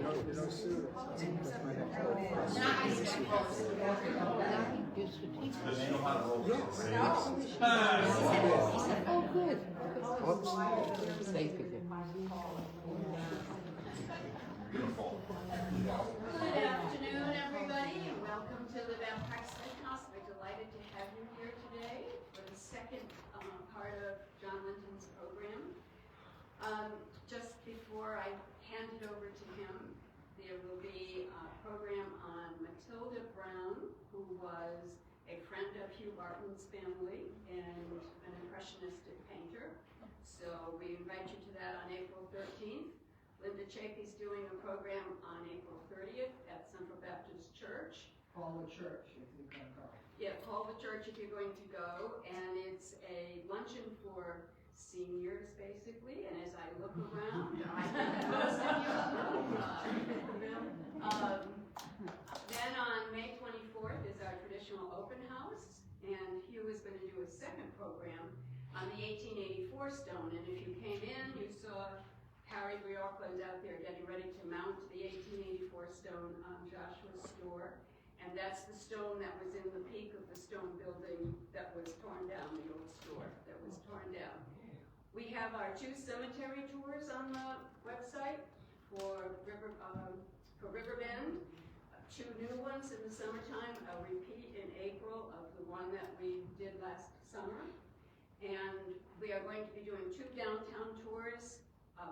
Oh, good. Safe with you. Good afternoon, everybody, and welcome to the Babcock-Smith House. We're delighted to have you here today for the second part of John Linton's program. Just before I hand it over to him, there will be a program on Matilda Brown, who was a friend of Hugh Barton's family and an impressionistic painter. So we invite you to that on April 13th. Linda Chapey's doing a program on April 30th at Central Baptist Church. Call the church if you're going to go. Yeah, call the church if you're going to go. And it's a luncheon for seniors, basically. And as I look around, most of you then on May 24th is our traditional open house. And Hugh is going to do a second program on the 1884 stone. And if you came in, you saw Harry Bjorkland out there getting ready to mount the 1884 stone on Joshua's store. And that's the stone that was in the peak of the stone building that was torn down, the old store that was torn down. We have our 2 cemetery tours on the website for Riverbend. 2 new ones in the summertime, a repeat in April of the one that we did last summer. And we are going to be doing 2 downtown tours.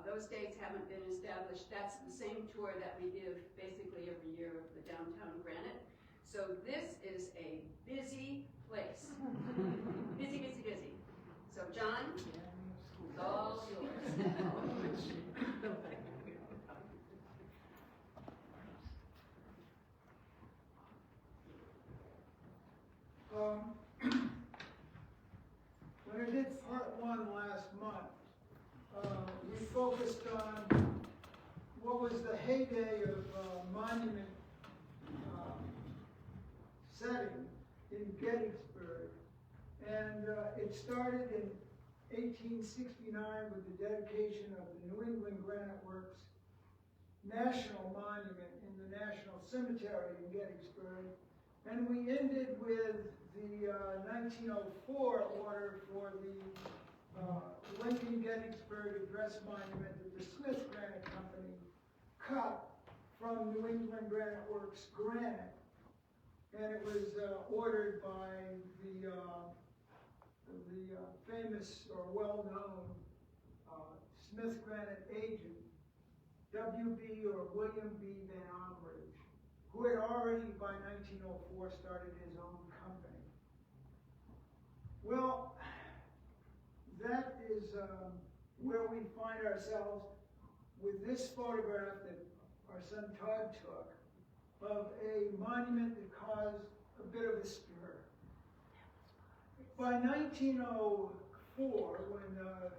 Those dates haven't been established. That's the same tour that we give basically every year of the downtown Granite. So this is a busy place. Busy, busy, busy. So John, it's all yours. When I did part 1 last month, we focused on what was the heyday of monument setting in Gettysburg. And it started in 1869 with the dedication of the New England Granite Works National Monument in the National Cemetery in Gettysburg. And we ended with the 1904 order for the Lincoln Gettysburg Address Monument that the Smith Granite Company cut from New England Granite Works granite. And it was ordered by the famous or well-known Smith Granite agent, W.B. or William B. Van Ombridge, who had already by 1904 started his own company. Well, that is where we find ourselves with this photograph that our son Todd took of a monument that caused a bit of a stir. By 1904, when the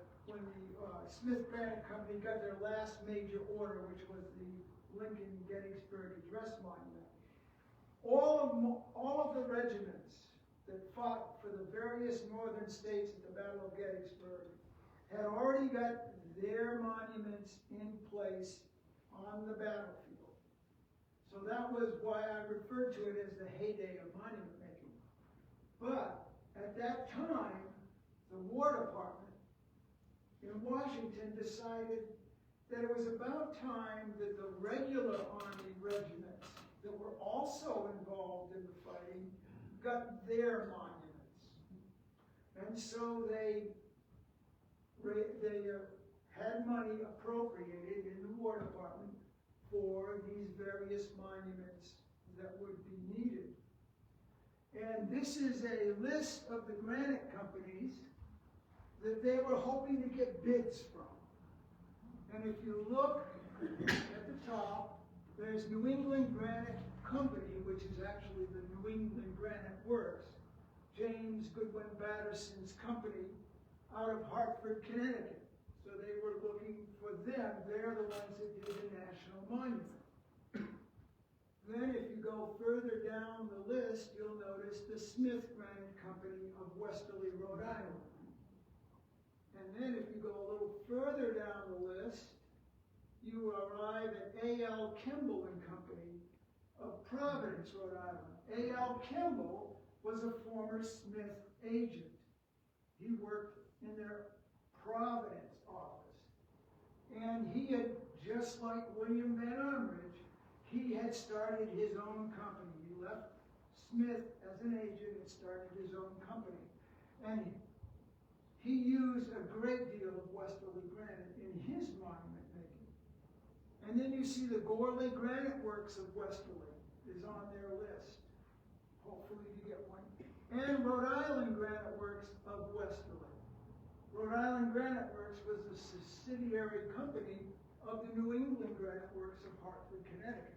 Smith Granite Company got their last major order, which was the Lincoln Gettysburg Address Monument, all of the regiments that fought for the various northern states at the Battle of Gettysburg had already got their monuments in place on the battlefield. So that was why I referred to it as the heyday of monument making. But at that time, the War Department in Washington decided that it was about time that the regular Army regiments that were also involved in the fighting got their monuments. And so they had money appropriated in the War Department for these various monuments that would be needed. And this is a list of the granite companies that they were hoping to get bids from. And if you look at the top, there's New England Granite Company, which is actually the New England Granite Works, James Goodwin Batterson's company out of Hartford, Connecticut. So they were looking for them. They're the ones that did the National Monument. Then if you go further down the list, you'll notice the Smith Granite Company of Westerly, Rhode Island. And then if you go a little further down the list, you arrive at A.L. Kimball and Company of Providence, Rhode Island. A.L. Kimball was a former Smith agent. He worked in their Providence office. And he had, just like William Van Armridge, he had started his own company. He left Smith as an agent and started his own company. And he used a great deal of Westerly granite in his monument making. And then you see the Gorley Granite Works of Westerly is on their list. Hopefully you get one. And Rhode Island Granite Works of Westerly. Rhode Island Granite Works was a subsidiary company of the New England Granite Works of Hartford, Connecticut.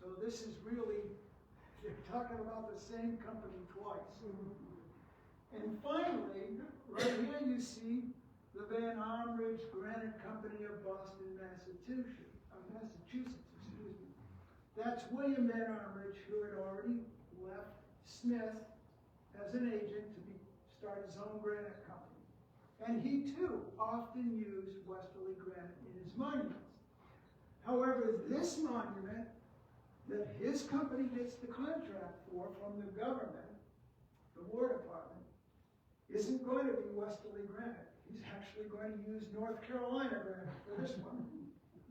So this is really, they're talking about the same company twice. And finally, right here you see the Van Armridge Granite Company of Boston, Massachusetts. That's William Van Armridge, who had already left Smith as an agent to start his own granite company. And he too often used Westerly granite in his monuments. However, this monument that his company gets the contract for from the government, the War Department, isn't going to be Westerly granite. He's actually going to use North Carolina granite for this one.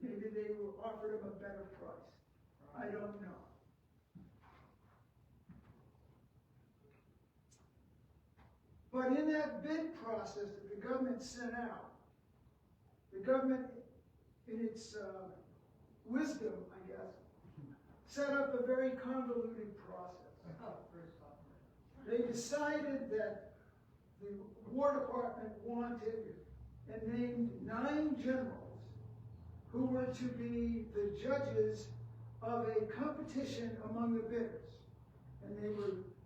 Maybe they offered him a better price. I don't know. But in that bid process that the government sent out, the government, in its wisdom, I guess, set up a very convoluted process. They decided that the War Department wanted and named 9 generals who were to be the judges of a competition among the bidders. And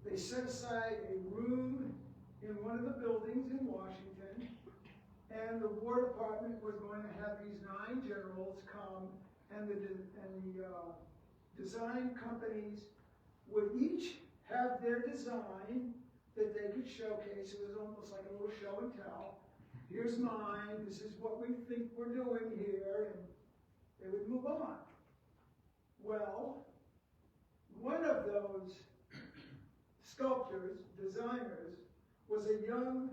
they set aside a room in one of the buildings in Washington, and the War Department was going to have these 9 generals come, and the design companies would each have their design that they could showcase. It was almost like a little show and tell. Here's mine, this is what we think we're doing here, and they would move on. Well, one of those sculptors, designers, was a young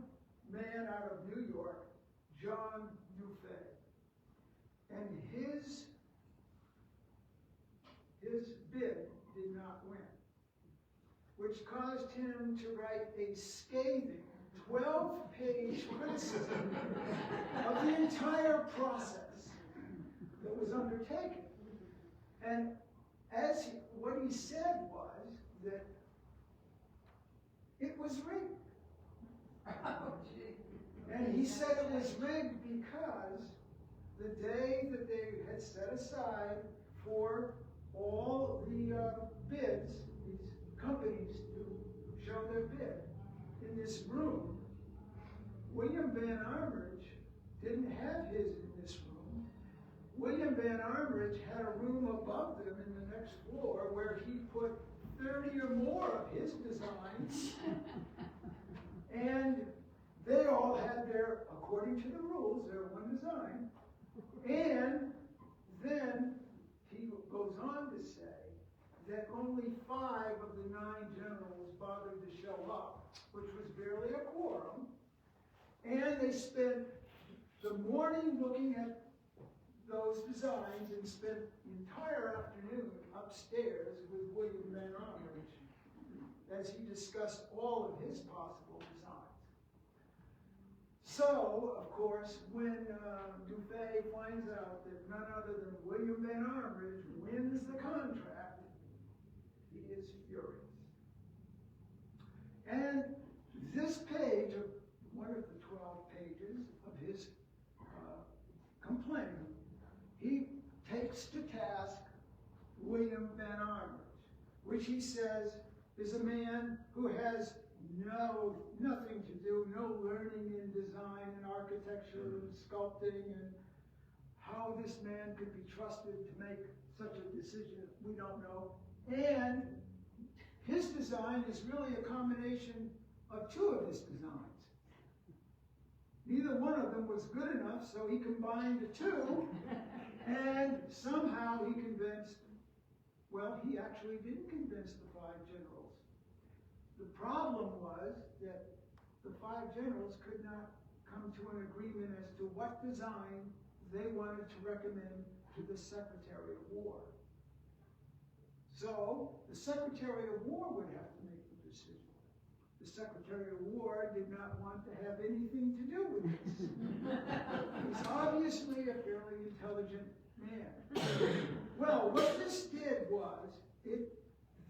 man out of New York, John Dufay. And his bid did not win, which caused him to write a scathing 12-page criticism of the entire process that was undertaken. And what he said was that it was rigged. And he said it was rigged because the day that they had set aside for all the bids, these companies to show their bid, in this room, William Van Armridge didn't have his in this room. William Van Armridge had a room above them in the next floor where he put 30 or more of his designs. And they all had their, according to the rules, their one design. And then he goes on to say that only 5 of the 9 generals bothered to show up, which was barely a quorum. And they spent the morning looking at those designs and spent the entire afternoon upstairs with William Van Armridge as he discussed all of his possible designs. So, of course, when Dufay finds out that none other than William Van Armridge wins the contract, he is furious. And this page, of one of the 12 pages of his complaint, he takes to task William Van Armridge, which he says is a man who has nothing to do, no learning in design and architecture and sculpting, and how this man could be trusted to make such a decision, we don't know. And his design is really a combination of 2 of his designs. Neither one of them was good enough, so he combined the 2 And somehow he convinced, well, he actually didn't convince the 5 generals. The problem was that the 5 generals could not come to an agreement as to what design they wanted to recommend to the Secretary of War. So the Secretary of War would have to make the decision. The Secretary of War did not want to have anything to do with this. He's obviously a fairly intelligent man. Well, what this did was, it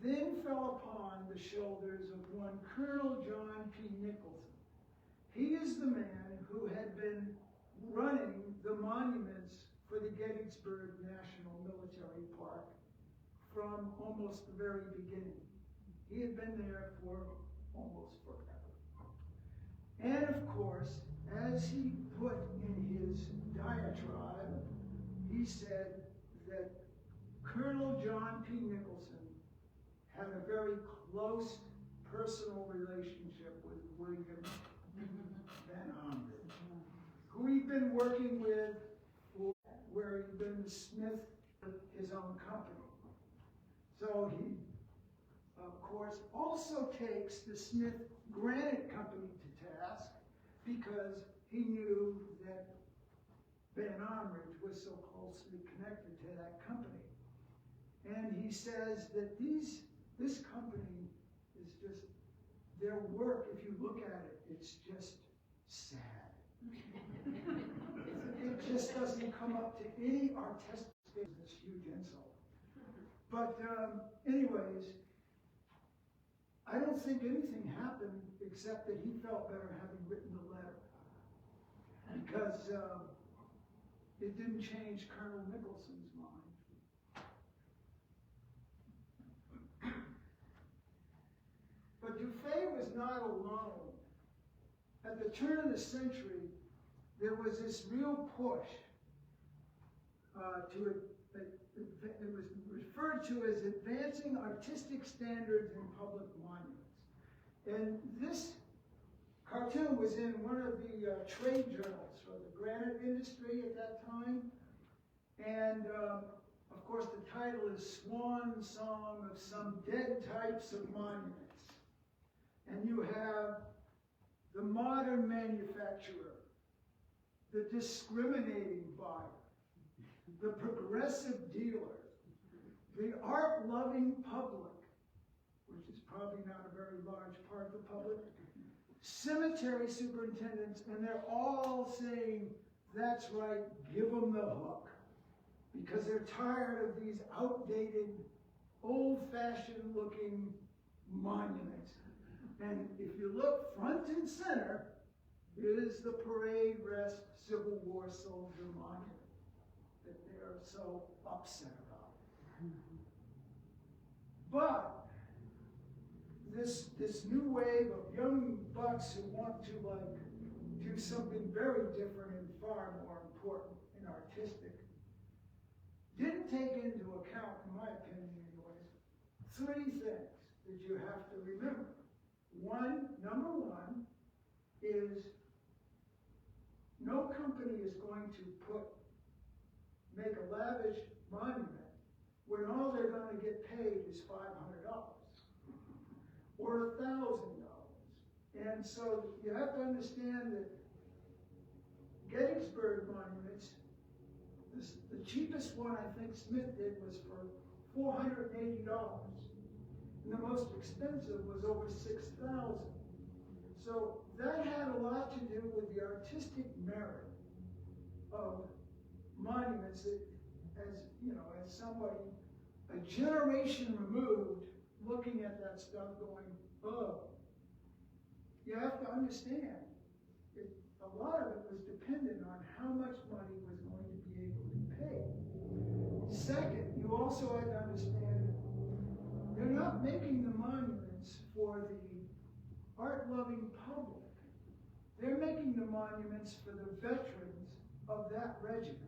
then fell upon the shoulders of one Colonel John P. Nicholson. He is the man who had been running the monuments for the Gettysburg National Military Park from almost the very beginning. He had been there for almost forever. And of course, as he put in his diatribe, he said that Colonel John P. Nicholson had a very close personal relationship with William Van Omden, who he'd been working with, where he'd been the Smith of his own company. So he, of course, also takes the Smith Granite Company to task because he knew that Van Omridge was so closely connected to that company. And he says that this company is just, their work, if you look at it, it's just sad. It just doesn't come up to any artistic stage, this huge insult. But anyways, I don't think anything happened except that he felt better having written the letter. Because it didn't change Colonel Nicholson's mind. But Dufay was not alone. At the turn of the century, there was this real push it was referred to as advancing artistic standards in public monuments. And this cartoon was in one of the trade journals for the granite industry at that time. And of course, the title is Swan Song of Some Dead Types of Monuments. And you have the modern manufacturer, the discriminating buyer, the progressive dealer, the art-loving public, which is probably not a very large part of the public, cemetery superintendents, and they're all saying, that's right, give them the hook. Because they're tired of these outdated, old-fashioned looking monuments. And if you look front and center, is the Parade Rest Civil War Soldier Monument that they're so upset about. But this new wave of young bucks who want to do something very different and far more important and artistic didn't take into account, in my opinion anyways, 3 things that you have to remember. Number one is no company is going to make a lavish monument when all they're going to get paid is $500 or $1,000. And so you have to understand that Gettysburg monuments, the cheapest one I think Smith did was for $480. And the most expensive was over $6,000. So that had a lot to do with the artistic merit of monuments that, as somebody a generation removed looking at that stuff going, oh. You have to understand, a lot of it was dependent on how much money was going to be able to be paid. Second, you also have to understand they're not making the monuments for the art-loving public. They're making the monuments for the veterans of that regiment.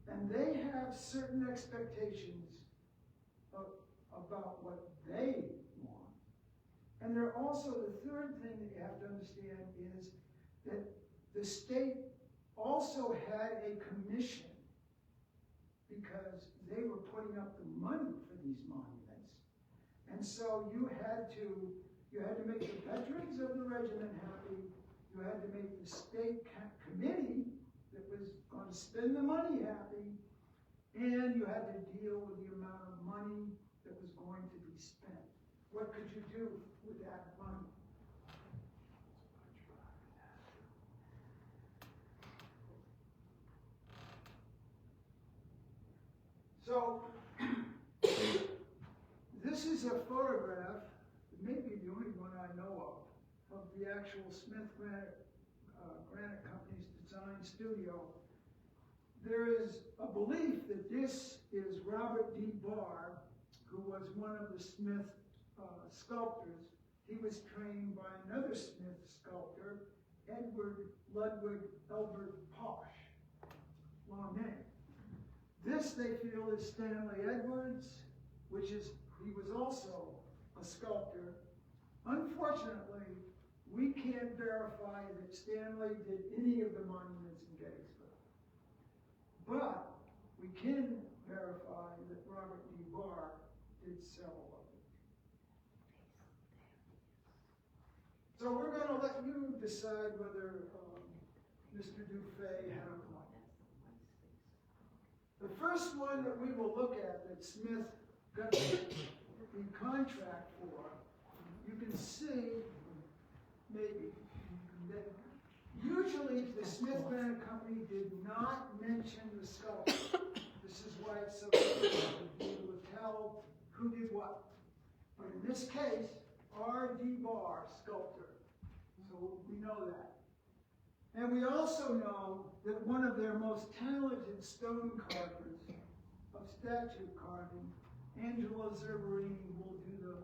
And they have certain expectations about what they want. And there also, the third thing that you have to understand is that the state also had a commission because they were putting up the money for these monuments. And so you had to make the veterans of the regiment happy, you had to make the state committee that was going to spend the money happy, and you had to deal with the amount of money that was going to be spent. What could you do with that money? So, this is a photograph, maybe the only one I know of the actual Smith Granite Company's design studio. There is a belief that this is Robert D. Barr, who was one of the Smith sculptors. He was trained by another Smith sculptor, Edward Ludwig Elbert Posh. Long name. This, they feel, is Stanley Edwards, he was also a sculptor. Unfortunately, we can't verify that Stanley did any of the monuments in Gettysburg. But we can verify that Robert D. Barr did several of them. So we're going to let you decide whether Mr. Dufay had a point. The first one that we will look at that Smith got the contract for, you can see, maybe, that usually the Smith Granite Company did not mention the sculptor. This is why it's so difficult to be able to tell who did what. But in this case, R.D. Barr, sculptor. So we know that. And we also know that one of their most talented stone carvers of statue carving, Angelo Zerberini, will do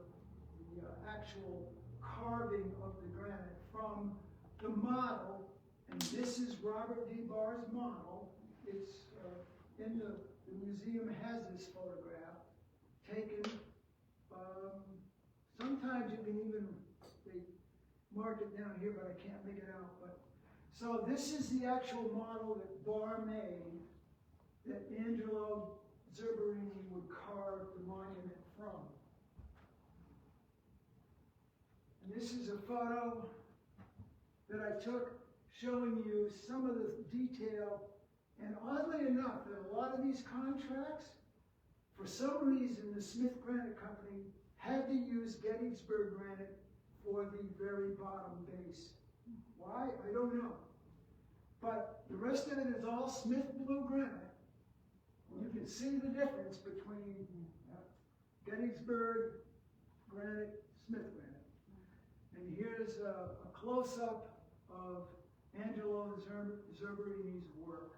the actual carving of the granite from the model. And this is Robert D. Barr's model. It's in the museum has this photograph taken. Sometimes you can even, they mark it down here, but I can't make it out. So this is the actual model that Barr made that Angelo Zerberini would carve the monument from. And this is a photo that I took showing you some of the detail. And oddly enough, that a lot of these contracts, for some reason, the Smith Granite Company had to use Gettysburg granite for the very bottom base. Why? I don't know. But the rest of it is all Smith blue granite. You can see the difference between Gettysburg granite, Smith granite. And here's a close-up of Angelo Zerberini's work.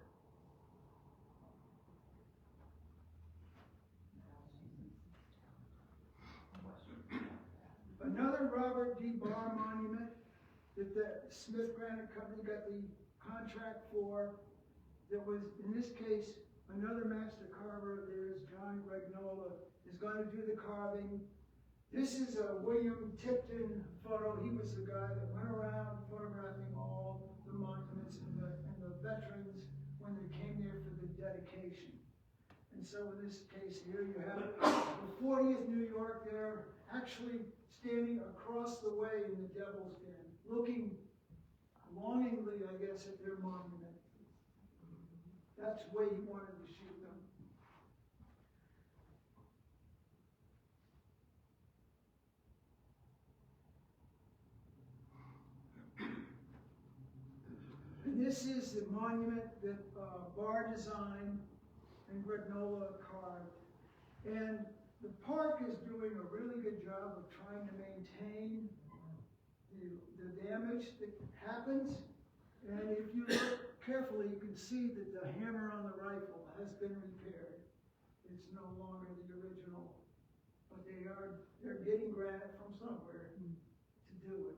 Another Robert D. Barr monument that the Smith Granite Company got the contract for, that was, in this case, another master carver. There's John Regnola, is going to do the carving. This is a William Tipton photo. He was the guy that went around photographing all the monuments and the veterans when they came there for the dedication. And so in this case here, you have the 40th New York there, actually standing across the way in the Devil's Den, looking longingly, I guess, at their monument. That's the way he wanted to shoot them. And this is the monument that Barr designed and Regnola carved. And the park is doing a really good job of trying to maintain the damage that happens. And if you look carefully, you can see that the hammer on the rifle has been repaired. It's no longer the original, but they're getting granite from somewhere to do it.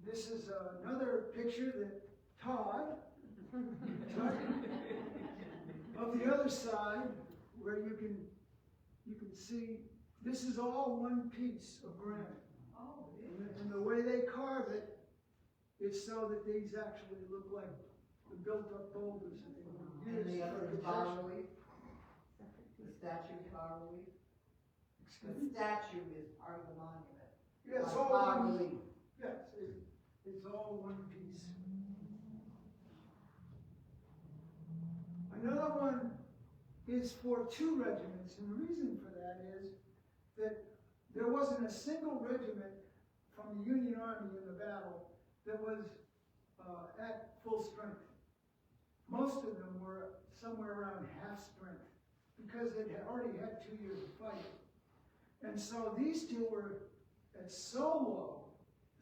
This is another picture that Todd took of the other side, where you can see this is all one piece of granite. And the way they carve it is so that these actually look like the built-up boulders that they would And use the for other is protection. bas relief? The statue is bas relief? The Excuse me? statue is part of the monument. Yeah, it's Like all bas one, relief. yes, it's all one piece. Another one is for 2 regiments, and the reason for that is that there wasn't a single regiment from the Union Army in the battle that was at full strength. Most of them were somewhere around half strength because they had already had 2 years of fighting. And so these 2 were at so low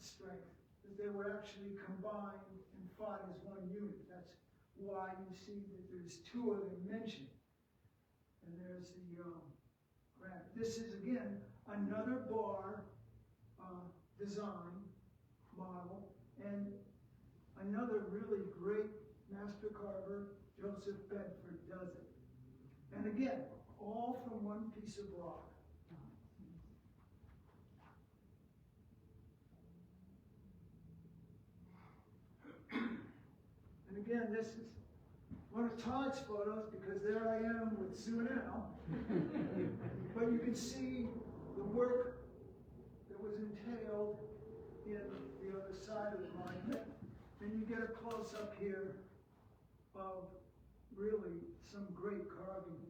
strength that they were actually combined and fought as one unit. That's why you see that there's 2 of them mentioned. And there's the granite. This is again another bar design model, and another really great master carver, Joseph Bedford, does it. And again, all from one piece of rock. And again, this is one of Todd's photos, because there I am with Sue and Al. But you can see the work that was entailed in the other side of the monument. And you get a close-up here of really some great carving.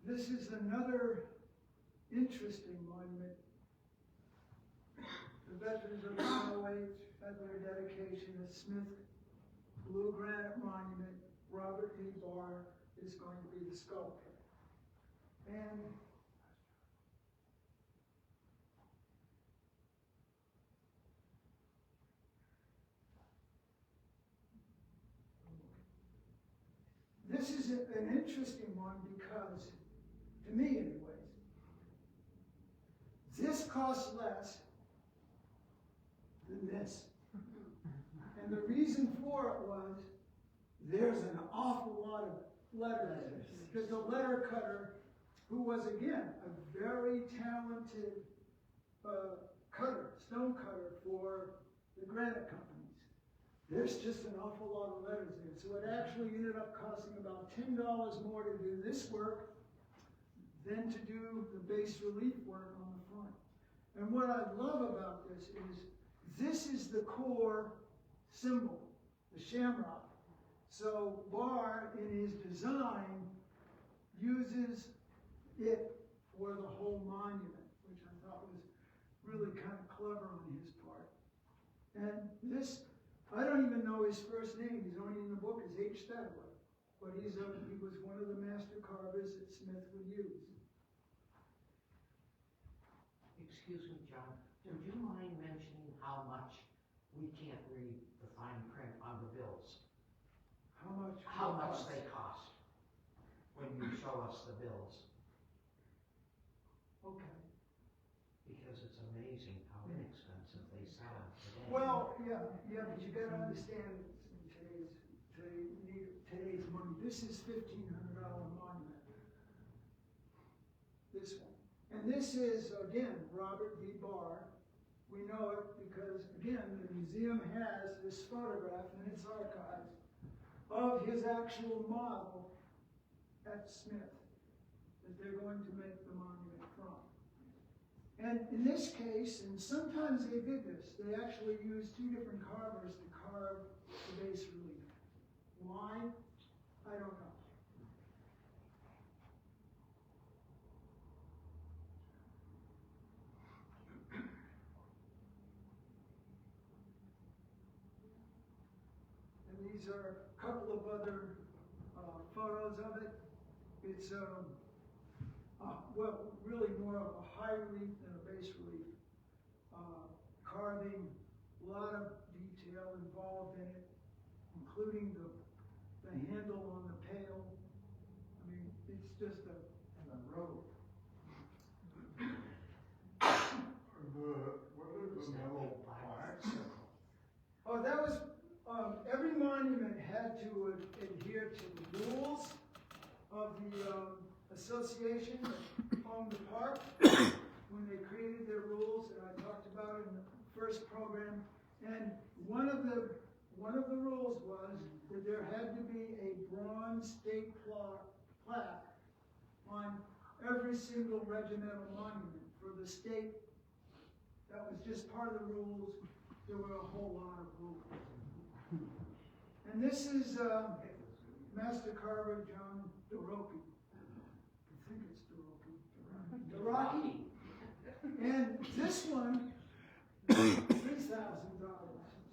This is another interesting monument. The veterans of the Highway at their dedication, a Smith blue granite monument. Robert D. Barr is going to be the sculptor. And this is an interesting one because, to me anyways, this costs less than this. And the reason for it was, there's an awful lot of letters. Because the letter cutter, who was again a very talented cutter, stone cutter for the granite companies, there's just an awful lot of letters there. So it actually ended up costing about $10 more to do this work than to do the bas relief work on the front. And what I love about this is the core symbol, the shamrock. So Barr, in his design, uses it for the whole monument, which I thought was really kind of clever on his part. And this, I don't even know his first name. He's only in the book as H. Stedler. But he was one of the master carvers that Smith would use. Excuse me, John, would you mind mentioning how much we can't read the fine print on the bills? How much they cost when you show us the bills? Okay. Because it's amazing how inexpensive they sound today. Well, yeah, but you got to understand today's money. This is $1,500 monument. This one. And this is, again, Robert D. Barr. We know it because, again, the museum has this photograph in its archives of his actual model at Smith that they're going to make the monument from. And in this case, and sometimes they did this, they actually used 2 different carvers to carve the bas relief. Why? I don't know. And these are a couple of other photos of it. It's well, really more of a high relief than a bas relief. Carving, a lot of detail involved in it, including the handle on the pail. I mean, it's just a rope. What are the metal plaques? Oh, that was, every monument had to adhere to the rules of the association. owned the park when they created their rules, and I talked about it in the first program. And one of the rules was that there had to be a bronze state plaque on every single regimental monument for the state. That was just part of the rules. There were a whole lot of rules. And this is Master Carver John DeRocky. I think it's DeRocky. And this one, $3,000.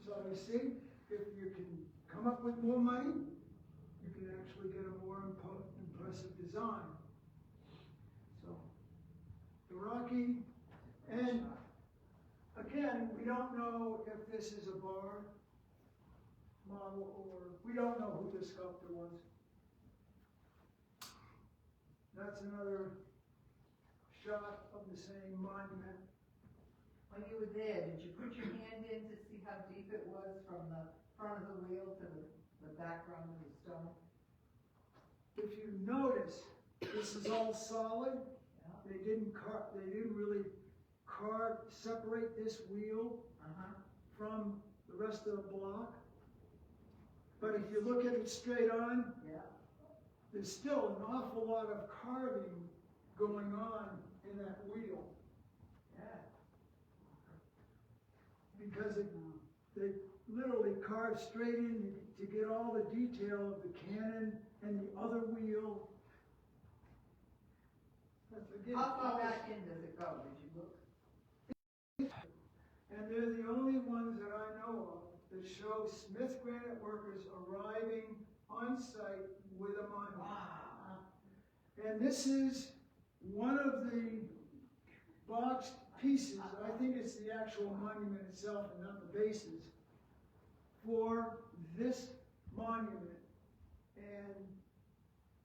So you see, if you can come up with more money, you can actually get a more impressive design. So, DeRocky, and again, we don't know if this is a bar model or we don't know who the sculptor was. That's another shot of the same monument. When you were there, did you put your hand in to see how deep it was from the front of the wheel to the background of the stone? If you notice, this is all solid. Yeah. They didn't really separate this wheel from the rest of the block. But if you look at it straight on, Yeah. there's still an awful lot of carving going on in that wheel. Yeah. Because they literally carved straight in to get all the detail of the cannon and the other wheel. That's again, How far back in does it go? Did you look? and they're the only ones that I know of that show Smith granite workers arriving on site with a monument. Wow. And this is one of the boxed pieces, I think it's the actual monument itself and not the bases, for this monument. And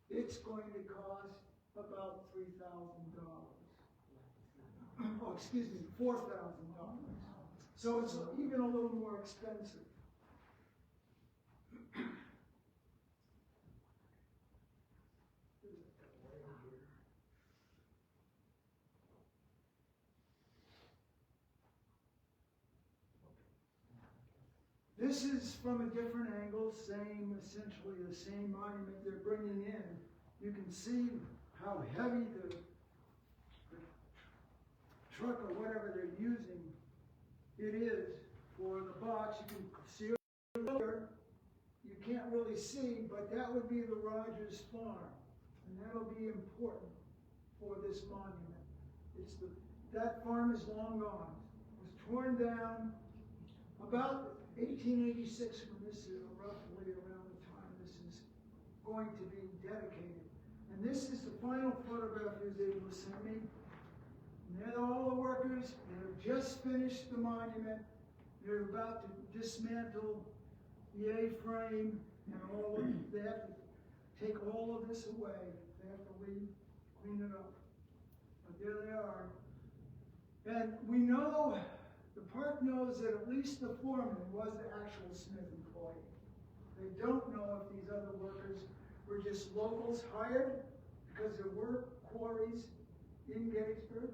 it's going to cost about $3,000. Oh, excuse me, $4,000. So it's even a little more expensive. This is from a different angle, essentially the same monument they're bringing in. You can see how heavy the truck or whatever they're using it is for the box. You can see it here. You can't really see, but that would be the Rogers farm, and that'll be important for this monument. That farm is long gone. It was torn down about 1886, when this is roughly around the time this is going to be dedicated. And this is the final photograph he was able to send me. And they're all the workers. They've just finished the monument. They're about to dismantle the A-frame and all of it. They have to take all of this away. They have to clean it up. But there they are. And we know, the park knows that at least the foreman was the actual Smith employee. They don't know if these other workers were just locals hired because there were quarries in Gettysburg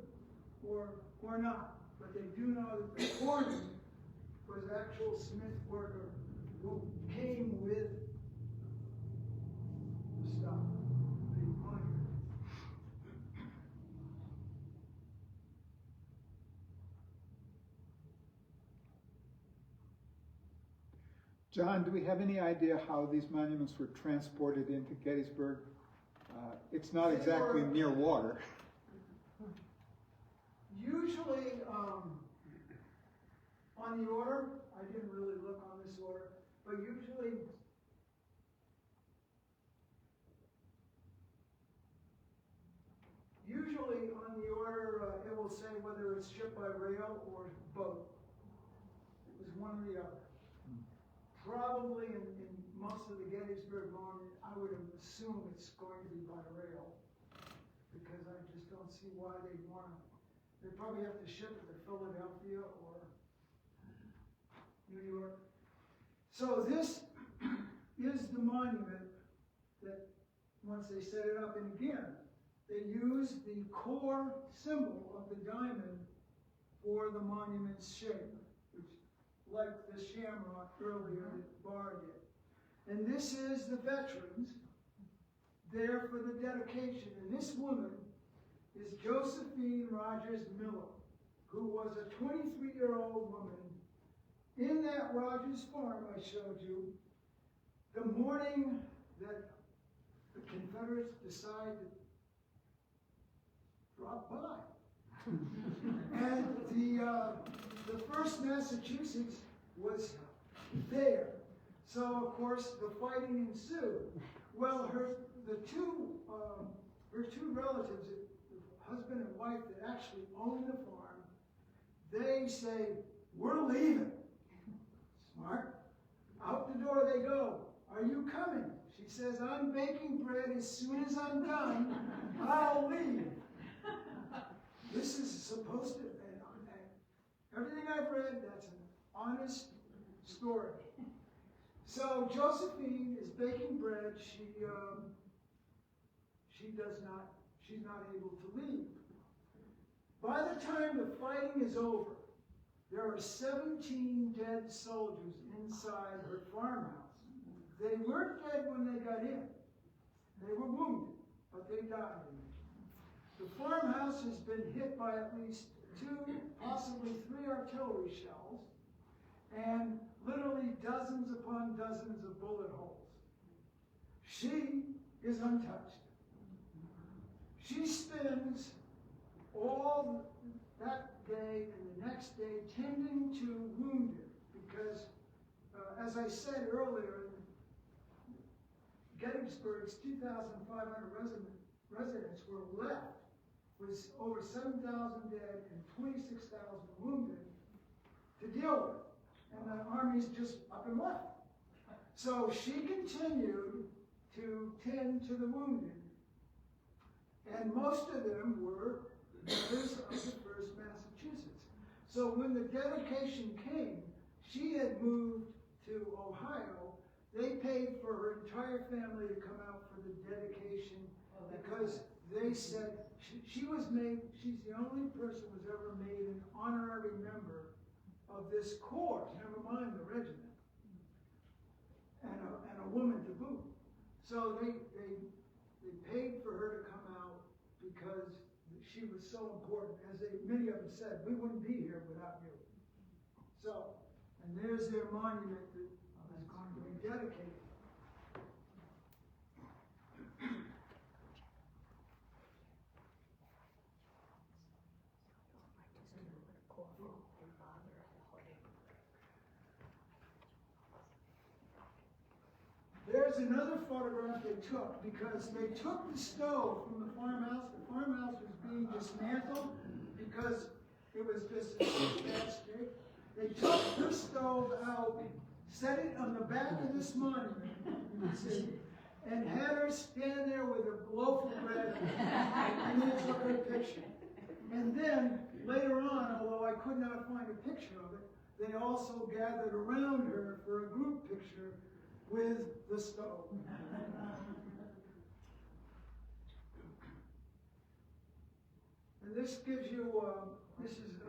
or not. But they do know that the foreman was the actual Smith worker who came with the stuff, the monument. John, do we have any idea how these monuments were transported into Gettysburg? It's not exactly near water. Usually, on the order, I didn't really look on this order, but usually on the order, it will say whether it's shipped by rail or boat. It was one or the other. Probably in most of the Gettysburg monument, I would assume it's going to be by rail, because I just don't see why they'd want to. They probably have to ship it to Philadelphia or New York. So this is the monument that once they set it up, and again, they used the core symbol of the diamond for the monument's shape, which, like the shamrock earlier that Barr did. And this is the veterans there for the dedication. And this woman is Josephine Rogers Miller, who was a 23-year-old woman in that Rogers farm I showed you, the morning that the Confederates decided to drop by. And the first Massachusetts was there. So, of course, the fighting ensued. Well, her two relatives, the husband and wife that actually owned the farm, they say, "We're leaving." Smart. Out the door they go. "Are you coming?" She says, "I'm baking bread. As soon as I'm done, I'll leave." This is supposed to, everything I've read, that's an honest story. So Josephine is baking bread. She's not able to leave. By the time the fighting is over, there are 17 dead soldiers inside her farmhouse. They weren't dead when they got in. They were wounded, but they died. The farmhouse has been hit by at least 2, possibly 3 artillery shells, and literally dozens upon dozens of bullet holes. She is untouched. She spends all that day and the next day tending to wounded because, as I said earlier, Gettysburg's 2,500 residents were left with over 7,000 dead and 26,000 wounded to deal with. And the army's just up and left. So she continued to tend to the wounded. And most of them were members of the 1st Massachusetts. So when the dedication came, she had moved to Ohio. They paid for her entire family to come out for the dedication because they said she's the only person who was ever made an honorary member of this corps, never mind the regiment, and a woman to boot. So they paid for her to come out because she was so important. As many of them said, "We wouldn't be here without you." So, and there's their monument that is going to be dedicated. There's another photograph they took because they took the stove from the farmhouse. The farmhouse was being dismantled because it was just in such bad state. They took the stove out, set it on the back of this monument, and had her stand there with a loaf of bread, and they took her picture. And then, later on, although I could not find a picture of it, they also gathered around her for a group picture with the stove. And this gives you, this is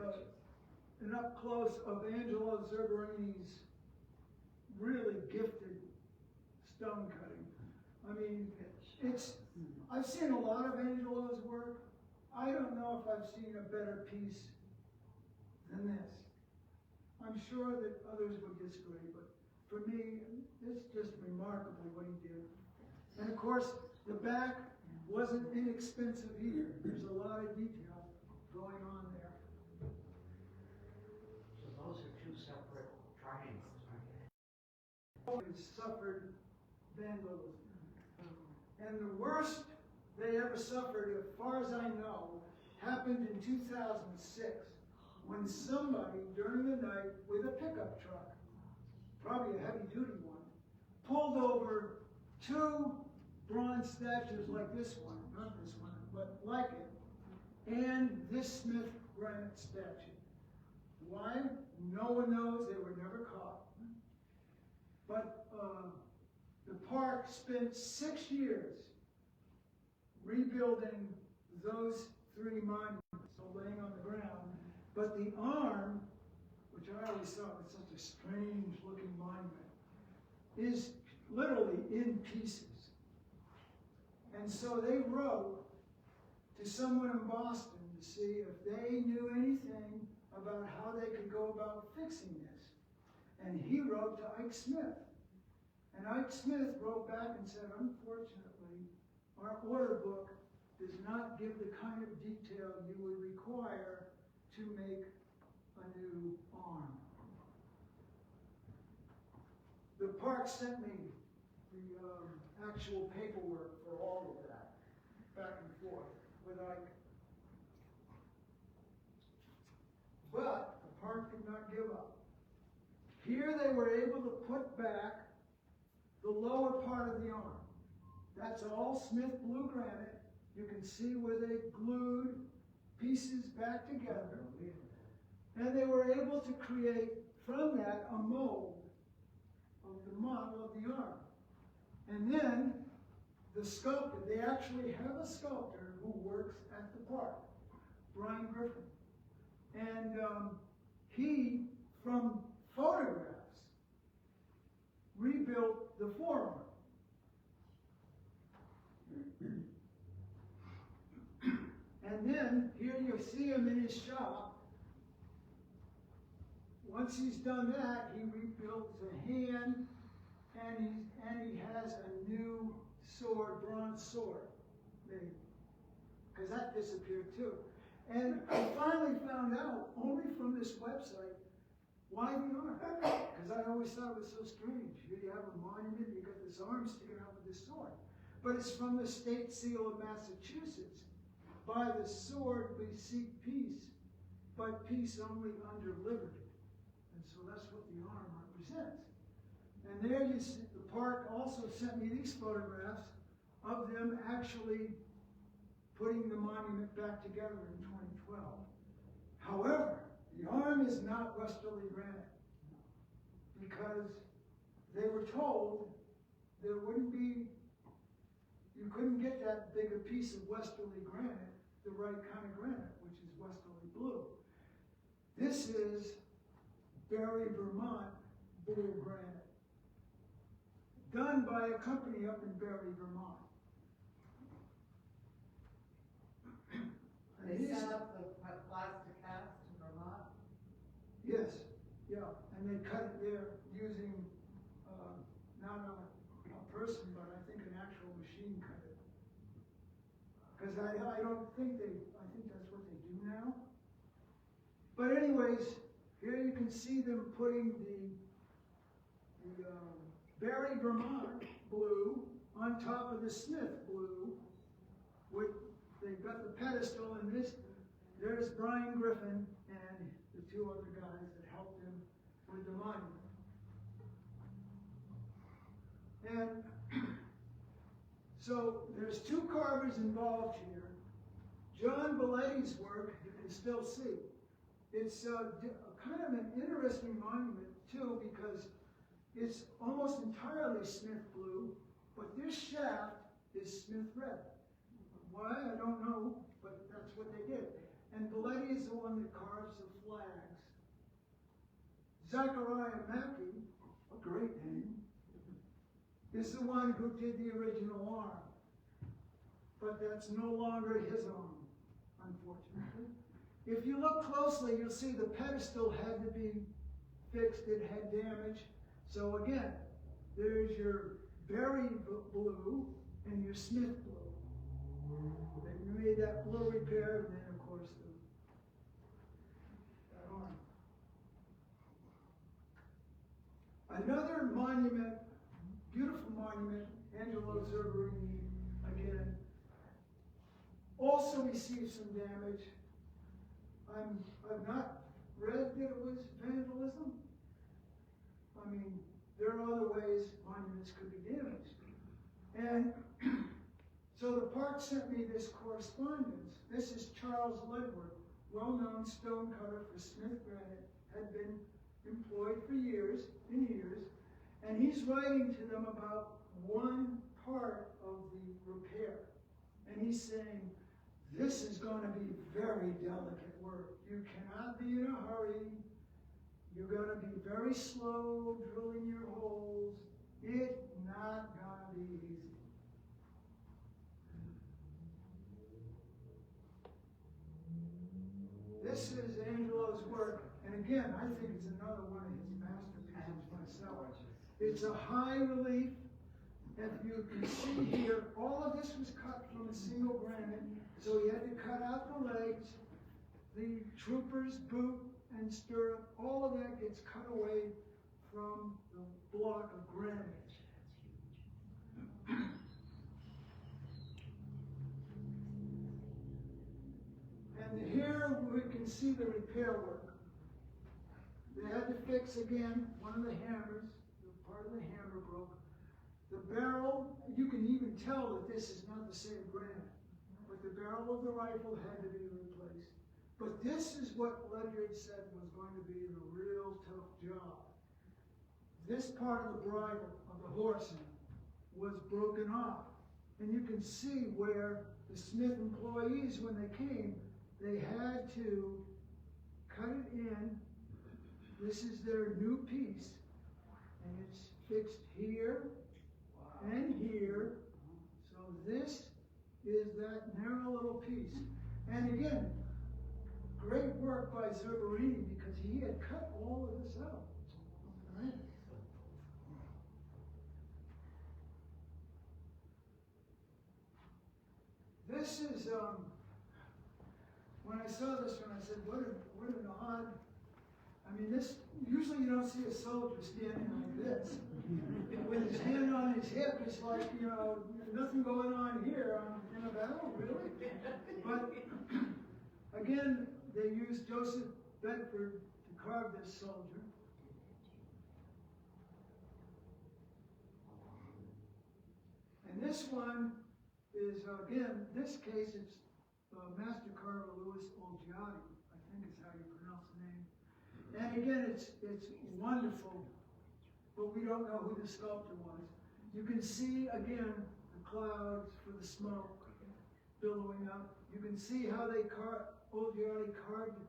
an up close of Angelo Zerberini's really gifted stone cutting. I mean, I've seen a lot of Angelo's work. I don't know if I've seen a better piece than this. I'm sure that others would disagree, but for me, it's just remarkable what he did. And of course, the back wasn't inexpensive either. There's a lot of detail going on there. So those are 2 separate triangles, right? They suffered vandalism. And the worst they ever suffered, as far as I know, happened in 2006 when somebody during the night with a pickup truck, probably a heavy-duty one, pulled over 2 bronze statues like this one, not this one, but like it, and this Smith granite statue. Why? No one knows. They were never caught. But the park spent 6 years rebuilding those three monuments, laying on the ground. But the arm, which I always thought was such a strange looking monument, is literally in pieces. And so they wrote to someone in Boston to see if they knew anything about how they could go about fixing this. And he wrote to Ike Smith. And Ike Smith wrote back and said, unfortunately, our order book does not give the kind of detail you would require to make a new arm. The park sent me the actual paperwork for all of that, back and forth with Ike. But the park did not give up. Here they were able to put back the lower part of the arm. That's all Smith blue granite. You can see where they glued pieces back together. And they were able to create from that a mold of the model of the arm. And then the sculptor, they actually have a sculptor who works at the park, Brian Griffin. And he, from photographs, rebuilt the forearm. And then here you see him in his shop. Once he's done that, he rebuilds a hand, and he has a new sword, bronze sword, made, because that disappeared too. And I finally found out, only from this website, why the arm? Because I always thought it was so strange. Here you have a monument, you got this arm sticking out with this sword. But it's from the state seal of Massachusetts. By the sword we seek peace, but peace only under liberty. And so that's what the arm represents. And there you see, the park also sent me these photographs of them actually putting the monument back together in 2012. However, the arm is not westerly granite because they were told there wouldn't be, you couldn't get that big a piece of westerly granite, the right kind of granite, which is westerly blue. This is Barry, Vermont blue granite, done by a company up in Barry, Vermont. They set up the plastic cast in Vermont? Yes, yeah, and they cut it there using not a person, but I think an actual machine cut it. Because I don't think I think that's what they do now. But anyways, here you can see them putting the Barry, Vermont blue on top of the Smith blue. They've got the pedestal, and there's Brian Griffin and the two other guys that helped him with the monument. And so there's two carvers involved here. John Belletti's work you can still see. It's kind of an interesting monument too, because it's almost entirely Smith blue, but this shaft is Smith red. Why, I don't know, but that's what they did. And Belletti is the one that carves the flags. Zachariah Mackey, a great name, is the one who did the original arm. But that's no longer his arm, unfortunately. If you look closely, you'll see the pedestal had to be fixed, it had damage. So again, there's your Barry blue and your Smith blue. They made that blue repair, and then of course that arm. Another monument, beautiful monument, Angelo Zerberini again, also received some damage. I've not read that it was vandalism. I mean, there are other ways monuments could be damaged. And so the park sent me this correspondence. This is Charles Ledward, well-known stonecutter for Smith granite, had been employed for years and years, and he's writing to them about one part of the repair. And he's saying, This is going to be very delicate work. You cannot be in a hurry. You're going to be very slow drilling your holes. It's not going to be easy. This is Angelo's work, and again, I think it's another one of his masterpieces myself. It's a high relief. If you can see here, all of this was cut from a single granite, so he had to cut out the legs, the trooper's boot and stirrup, all of that gets cut away from the block of granite. And here we can see the repair work. They had to fix again one of the hammers, part of the hammer broke. The barrel, you can even tell that this is not the same granite, but the barrel of the rifle had to be replaced. But this is what Ledyard said was going to be the real tough job. This part of the bridle of the horse was broken off. And you can see where the Smith employees, when they came, they had to cut it in. This is their new piece, and it's fixed here and here. So this is that narrow little piece. And again, great work by Zerberini, because he had cut all of this out. Right? This is, when I saw this one, I said, what an odd, I mean, this, usually you don't see a soldier standing like this. With his hand on his hip, it's like, you know, nothing going on here in a battle, really. But, again, they used Joseph Bedford to carve this soldier. And this one is, again, this case, it's Master Carver Louis Olgiati, I think is how you pronounce the name. And again, it's wonderful, but we don't know who the sculptor was. You can see, again, the clouds for the smoke billowing up. You can see how Olgiati carved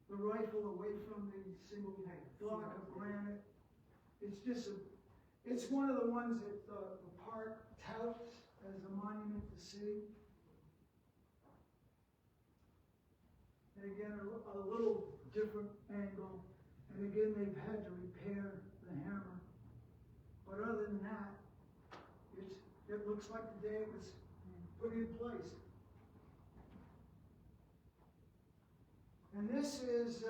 the rifle away from the single block of granite. It's just it's one of the ones that the park touts as a monument to see. And again, a little different angle. And again, they've had to repair the hammer. But other than that, it looks like the day it was put in place. And this is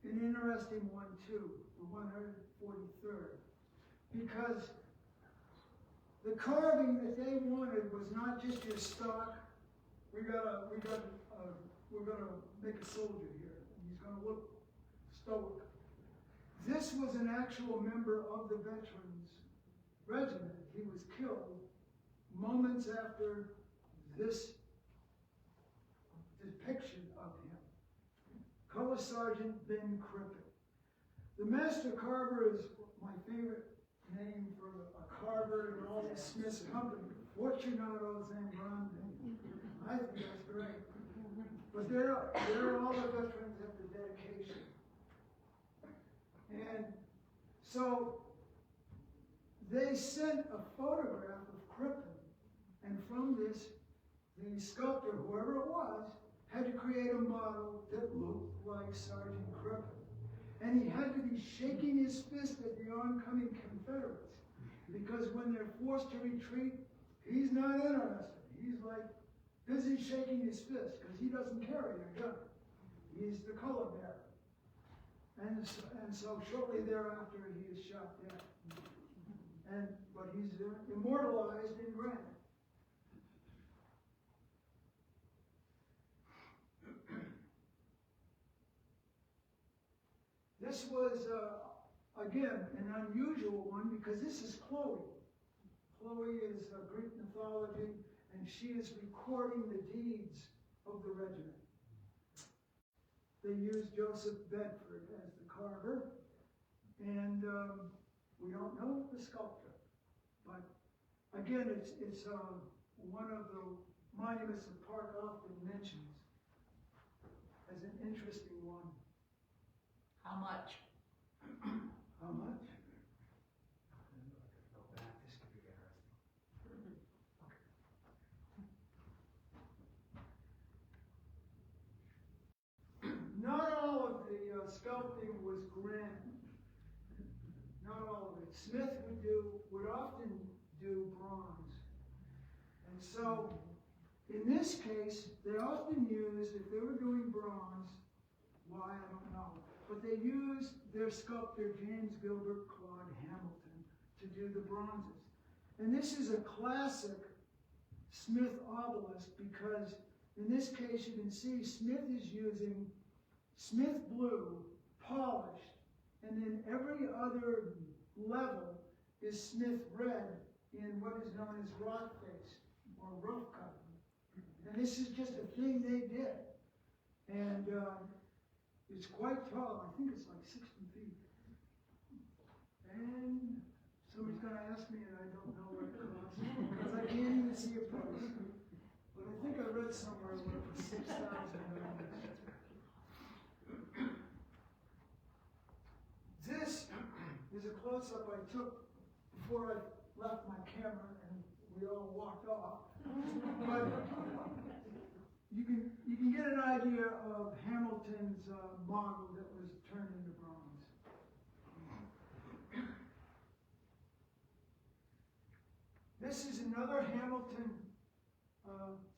an interesting one too, the 143rd, because the carving that they wanted was not just your stock. We're gonna make a soldier here, and he's gonna look stoic. This was an actual member of the veterans regiment. He was killed moments after this depiction of him. Color Sergeant Ben Crippen. The Master Carver is my favorite name for a carver in all the Smith's company. Fortunato Zambrano. I think that's great. But there are all the veterans at the dedication. And so they sent a photograph of Crippen, and from this, the sculptor, whoever it was, had to create a model that looked like Sergeant Crippen. And he had to be shaking his fist at the oncoming Confederates, because when they're forced to retreat, he's not interested. He's like busy shaking his fist, because he doesn't carry a gun. He's the color bearer. And so shortly thereafter, he is shot dead. But he's immortalized in granite. This was, again, an unusual one, because this is Chloe. Chloe is Greek mythology, and she is recording the deeds of the regiment. They used Joseph Bedford as the carver, and we don't know the sculptor. But again, it's one of the monuments the park often mentions as an interesting one. How much? How much? This could be interesting. Not all of the sculpting was grand. Not all of it. Smith would often do bronze. And so, in this case, they often used, if they were doing bronze, why, I don't know, but they used their sculptor, James Gilbert Claude Hamilton, to do the bronzes. And this is a classic Smith obelisk because, in this case, you can see Smith is using Smith blue, polished, and then every other level is Smith red in what is known as rock face or rough cut. And this is just a thing they did. And it's quite tall. I think it's like 60 feet. And somebody's going to ask me, and I don't know what it costs because I can't even see a price. But I think I read somewhere where it was $6,000. This is a close-up I took before I left my camera and we all walked off. But you can get an idea of Hamilton's model that was turned into bronze. This is another Hamilton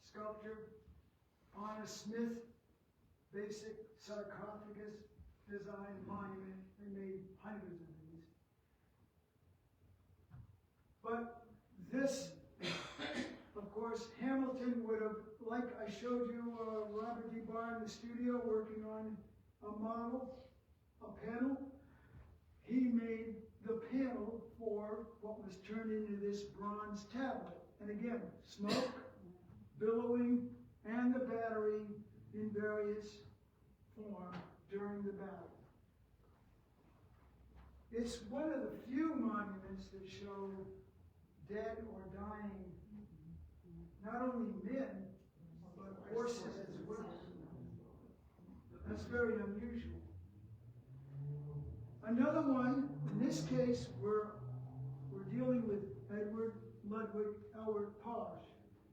sculpture on a Smith basic sarcophagus design monument. They made hundreds of these. But this, of course, Hamilton would have, like I showed you Robert D. Barr in the studio working on a model, a panel. He made the panel for what was turned into this bronze tablet. And again, smoke, billowing, and the battery in various form during the battle. It's one of the few monuments that show dead or dying, not only men, but horses as well. That's very unusual. Another one, in this case, we're dealing with Edward Ludwig Elwert Posh,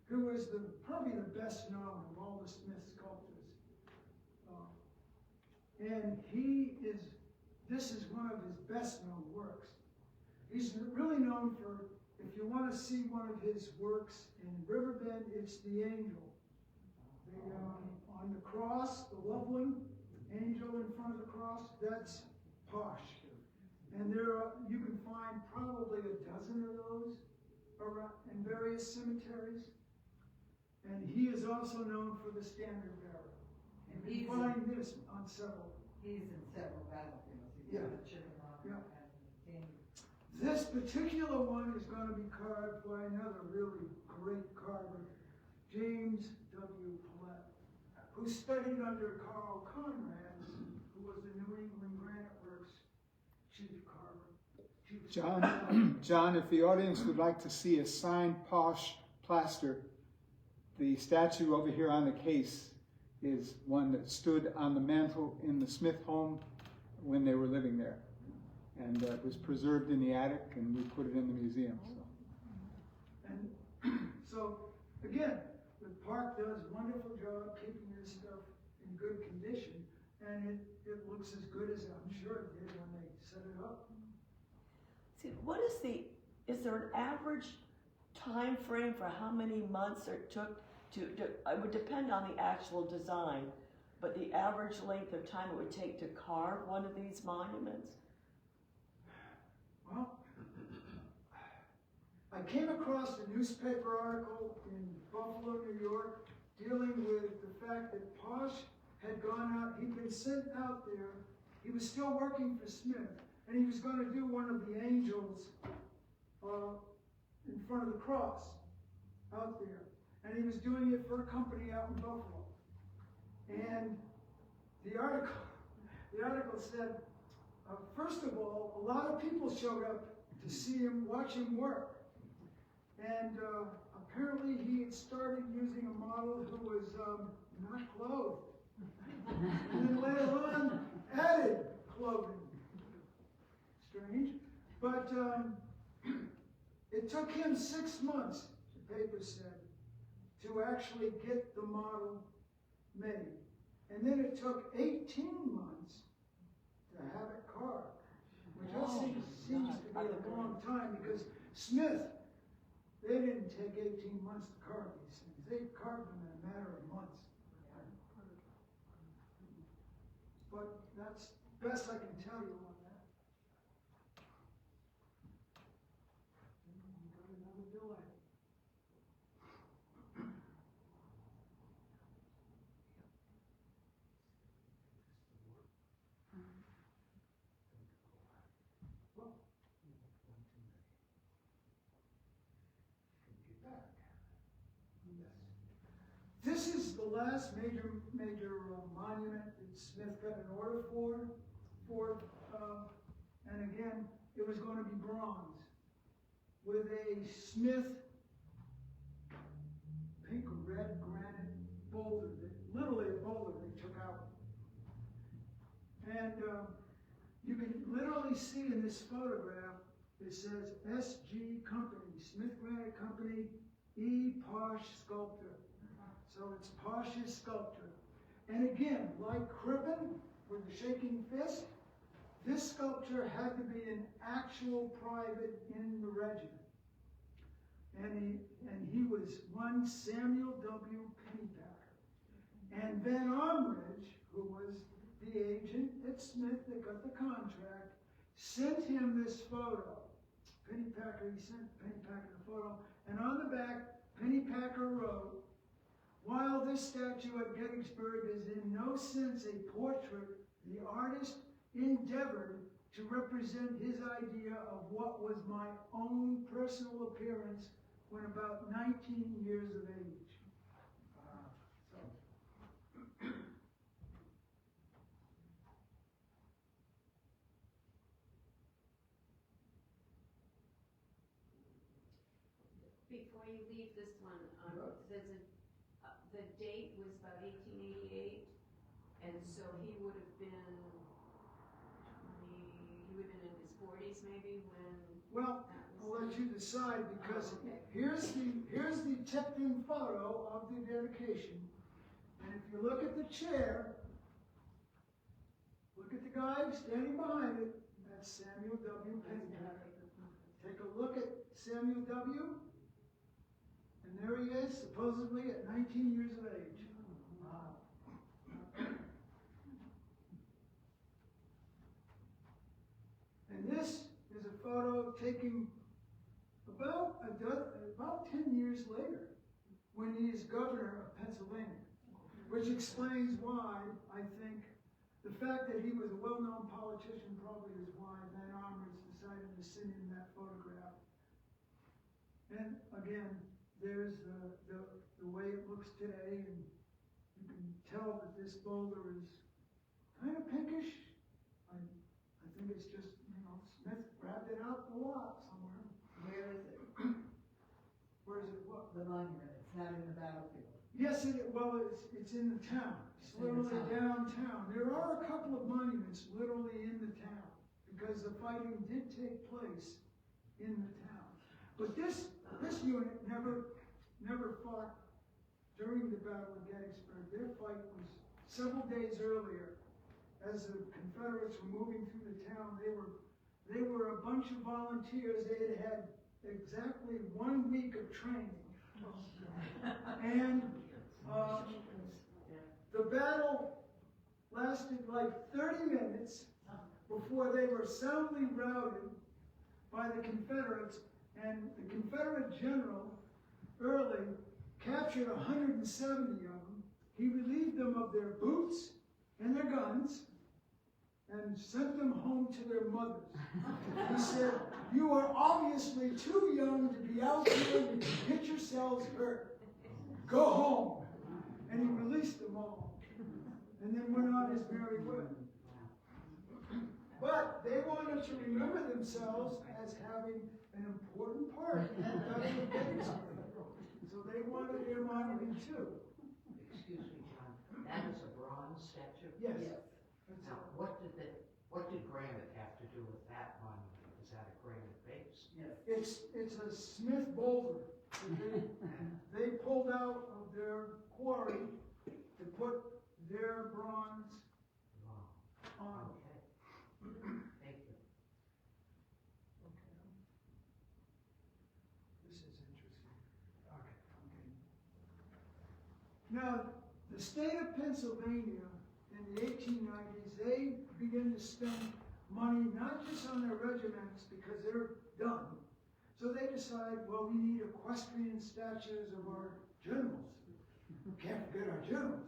who is probably the best known of all the Smith sculptors. And this is one of his best known works. He's really known for, if you want to see one of his works in Riverbend, it's the angel. On the cross, the lovely angel in front of the cross, that's Posh. And you can find probably a dozen of those around in various cemeteries. And he is also known for the standard bearer. And you can find this on several. He's in several battlefields. He's Yeah. got a Chippewa Yeah. and This particular one is going to be carved by another really great carver, James W. Paulette, who studied under Carl Conrad, who was the New England Granite Works chief carver. John, if the audience would like to see a signed Posh plaster, the statue over here on the case is one that stood on the mantle in the Smith home when they were living there. And it was preserved in the attic, and we put it in the museum. And so, again, the park does a wonderful job keeping this stuff in good condition, and it looks as good as I'm sure it did when they set it up. See, is there an average time frame for how many months it took it would depend on the actual design, but the average length of time it would take to carve one of these monuments? Well, I came across a newspaper article in Buffalo, New York, dealing with the fact that Posh had gone out, he'd been sent out there, he was still working for Smith, and he was going to do one of the angels in front of the cross out there. And he was doing it for a company out in Buffalo. And the article said, first of all, a lot of people showed up to see him, watch him work. And apparently he had started using a model who was not clothed. And then later on, added clothing. Strange. But it took him 6 months, the paper said, to actually get the model made. And then it took 18 months to have it carved, which seems to be a long time, because Smith, they didn't take 18 months to carve these things. They carved them in a matter of months. But that's best I can tell you on that. Got another door. This is the last major monument that Smith got an order for, and again, it was going to be bronze with a Smith pink or red granite boulder, literally a boulder they took out. And you can literally see in this photograph, it says SG Company, Smith Granite Company, E. Posh Sculptor. So it's Posh's sculptor. And again, like Crippen with the shaking fist, this sculpture had to be an actual private in the regiment. And he was one Samuel W. Pennypacker. And Van Armridge, who was the agent at Smith that got the contract, sent him this photo. He sent Pennypacker the photo. And on the back, Pennypacker wrote, "While this statue at Gettysburg is in no sense a portrait, the artist endeavored to represent his idea of what was my own personal appearance when about 19 years of age." Before you leave this one, there's the date was about 1888, and so he would have been in his 40s maybe when. Well, I'll let you decide, because here's the tipped-in photo of the dedication, and if you look at the chair, look at the guy standing behind it. That's Samuel W. Pennypacker. Take a look at Samuel W. And there he is, supposedly at 19 years of age. Wow. And this is a photo taken about 10 years later, when he is governor of Pennsylvania, which explains why, I think, the fact that he was a well-known politician probably is why Van Armridge decided to send him that photograph. And again, there's the way it looks today, and you can tell that this boulder is kind of pinkish. I think it's just, Smith grabbed it out the lot somewhere. Where is it? Where is it? What? The monument, it's not in the battlefield. Yes, it's in the town. It's literally downtown. There are a couple of monuments literally in the town, because the fighting did take place in the town. But this unit never fought during the Battle of Gettysburg. Their fight was several days earlier. As the Confederates were moving through the town, they were a bunch of volunteers. They had exactly 1 week of training. And the battle lasted like 30 minutes before they were soundly routed by the Confederates. And the Confederate general, Early, captured 170 of them. He relieved them of their boots and their guns and sent them home to their mothers. He said, "You are obviously too young to be out here and get yourselves hurt. Go home." And he released them all, and then went on his merry way. But they wanted to remember themselves as having an important part in the Battle of Gettysburg. they wanted their monument too. Excuse me, John, that is a bronze statue? Yes. Yes. That's Now, it. what did granite have to do with that monument? Is that a granite base? Yes. It's a Smith boulder. They pulled out of their quarry to put their bronze Wow, on. okay. Thank you. Okay. This is interesting. Okay. Now, the state of Pennsylvania in the 1890s, they began to spend money not just on their regiments because they're done. So they decide, well, we need equestrian statues of our generals. Can't forget our generals.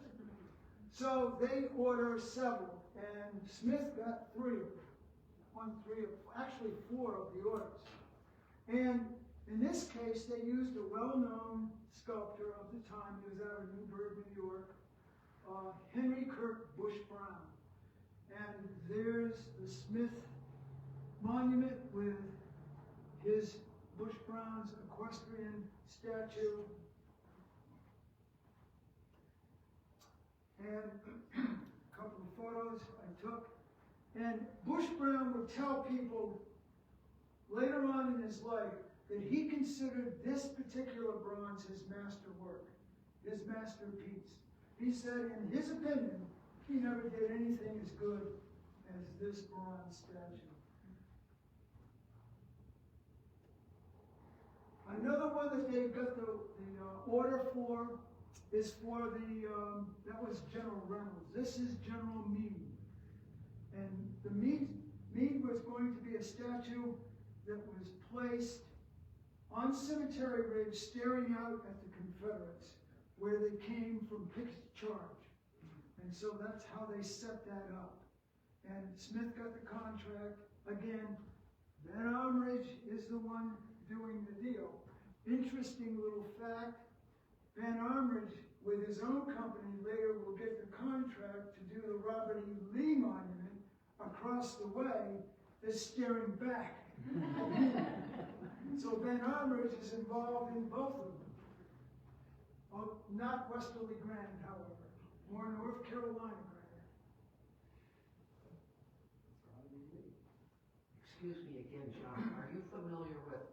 So they order several, and Smith got 3 of them. Actually 4 of the orders. And in this case, they used a well-known sculptor of the time. He was out of Newburgh, New York, Henry Kirk Bush Brown. And there's the Smith monument with his Bush Brown's equestrian statue. And a couple of photos I took. And Bush Brown would tell people later on in his life that he considered this particular bronze his masterwork, his masterpiece. He said, in his opinion, he never did anything as good as this bronze statue. Another one that they got the order for is for that was General Reynolds. This is General Meade. And the Meade was going to be a statue that was placed on Cemetery Ridge staring out at the Confederates where they came from Pickett's charge. And so that's how they set that up. And Smith got the contract. Again, Van Armridge is the one doing the deal. Interesting little fact, Van Armridge, with his own company, later will get the contract to do the Robert E. Lee monument across the way that's staring back. So Van Armridge is involved in both of them. Oh, not Westerly Grand, however, more North Carolina Grand. Excuse me again, John, are you familiar with